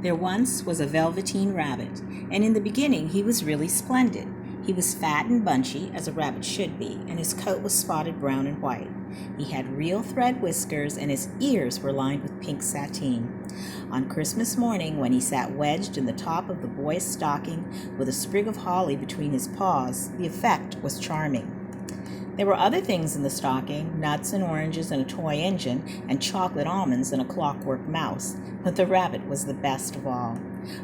There once was a Velveteen Rabbit, and in the beginning he was really splendid. He was fat and bunchy, as a rabbit should be, and his coat was spotted brown and white. He had real thread whiskers, and his ears were lined with pink sateen. On Christmas morning, when he sat wedged in the top of the boy's stocking with a sprig of holly between his paws, the effect was charming. There were other things in the stocking, nuts and oranges and a toy engine, and chocolate almonds and a clockwork mouse, but the rabbit was the best of all.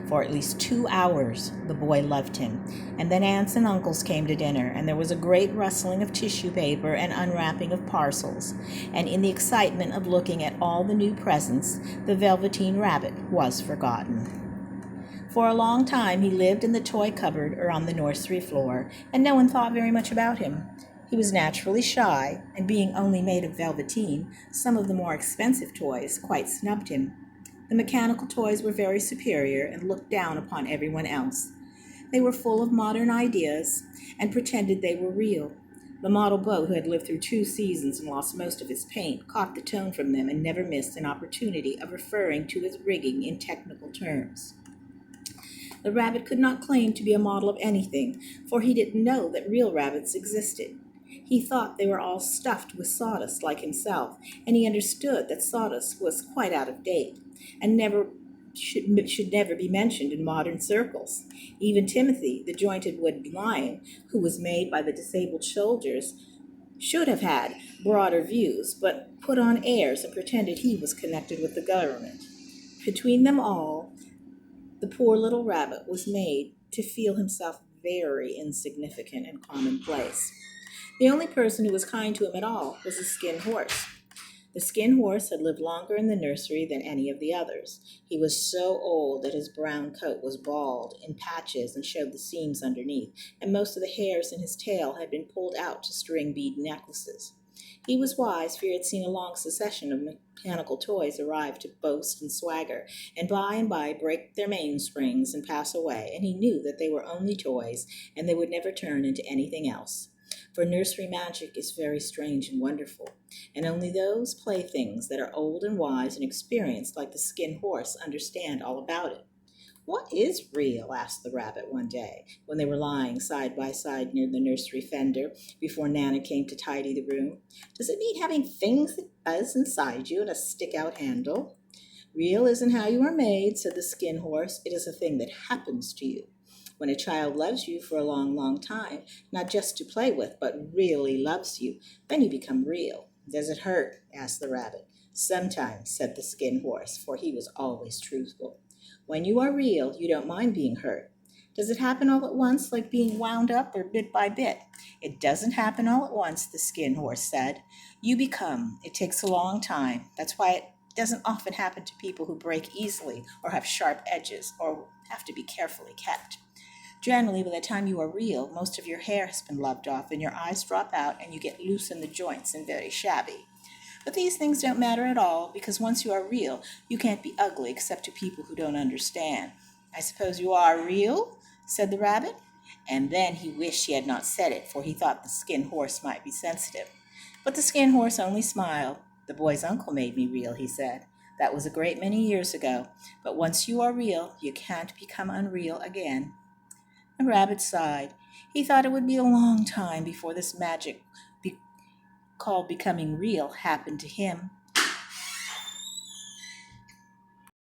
For at least 2 hours the boy loved him, and then aunts and uncles came to dinner, and there was a great rustling of tissue paper and unwrapping of parcels, and in the excitement of looking at all the new presents, the Velveteen Rabbit was forgotten. For a long time he lived in the toy cupboard or on the nursery floor, and no one thought very much about him. He was naturally shy, and being only made of velveteen, some of the more expensive toys quite snubbed him. The mechanical toys were very superior and looked down upon everyone else. They were full of modern ideas and pretended they were real. The model boat, who had lived through 2 seasons and lost most of his paint, caught the tone from them and never missed an opportunity of referring to his rigging in technical terms. The rabbit could not claim to be a model of anything, for he didn't know that real rabbits existed. He thought they were all stuffed with sawdust like himself, and he understood that sawdust was quite out of date and should never be mentioned in modern circles. Even Timothy, the jointed wooden lion, who was made by the disabled soldiers, should have had broader views, but put on airs and pretended he was connected with the government. Between them all, the poor little rabbit was made to feel himself very insignificant and commonplace. The only person who was kind to him at all was the Skin Horse. The Skin Horse had lived longer in the nursery than any of the others. He was so old that his brown coat was bald in patches and showed the seams underneath, and most of the hairs in his tail had been pulled out to string bead necklaces. He was wise, for he had seen a long succession of mechanical toys arrive to boast and swagger, and by break their mainsprings and pass away, and he knew that they were only toys, and they would never turn into anything else. For nursery magic is very strange and wonderful, and only those playthings that are old and wise and experienced like the Skin Horse understand all about it. "What is real?" asked the rabbit one day, when they were lying side by side near the nursery fender before Nana came to tidy the room. "Does it need having things that buzz inside you and a stick-out handle?" "Real isn't how you are made," said the Skin Horse. "It is a thing that happens to you. When a child loves you for a long, long time, not just to play with, but really loves you, then you become real." "Does it hurt?" asked the rabbit. "Sometimes," said the Skin Horse, for he was always truthful. "When you are real, you don't mind being hurt." "Does it happen all at once, like being wound up, or bit by bit?" "It doesn't happen all at once," the Skin Horse said. "You become. It takes a long time. That's why it doesn't often happen to people who break easily, or have sharp edges, or have to be carefully kept. Generally, by the time you are real, most of your hair has been loved off, and your eyes drop out, and you get loose in the joints and very shabby. But these things don't matter at all, because once you are real, you can't be ugly except to people who don't understand." "I suppose you are real?" said the rabbit. And then he wished he had not said it, for he thought the Skin Horse might be sensitive. But the Skin Horse only smiled. "The boy's uncle made me real," he said. "That was a great many years ago. But once you are real, you can't become unreal again." The rabbit sighed. He thought it would be a long time before this magic called becoming real happened to him.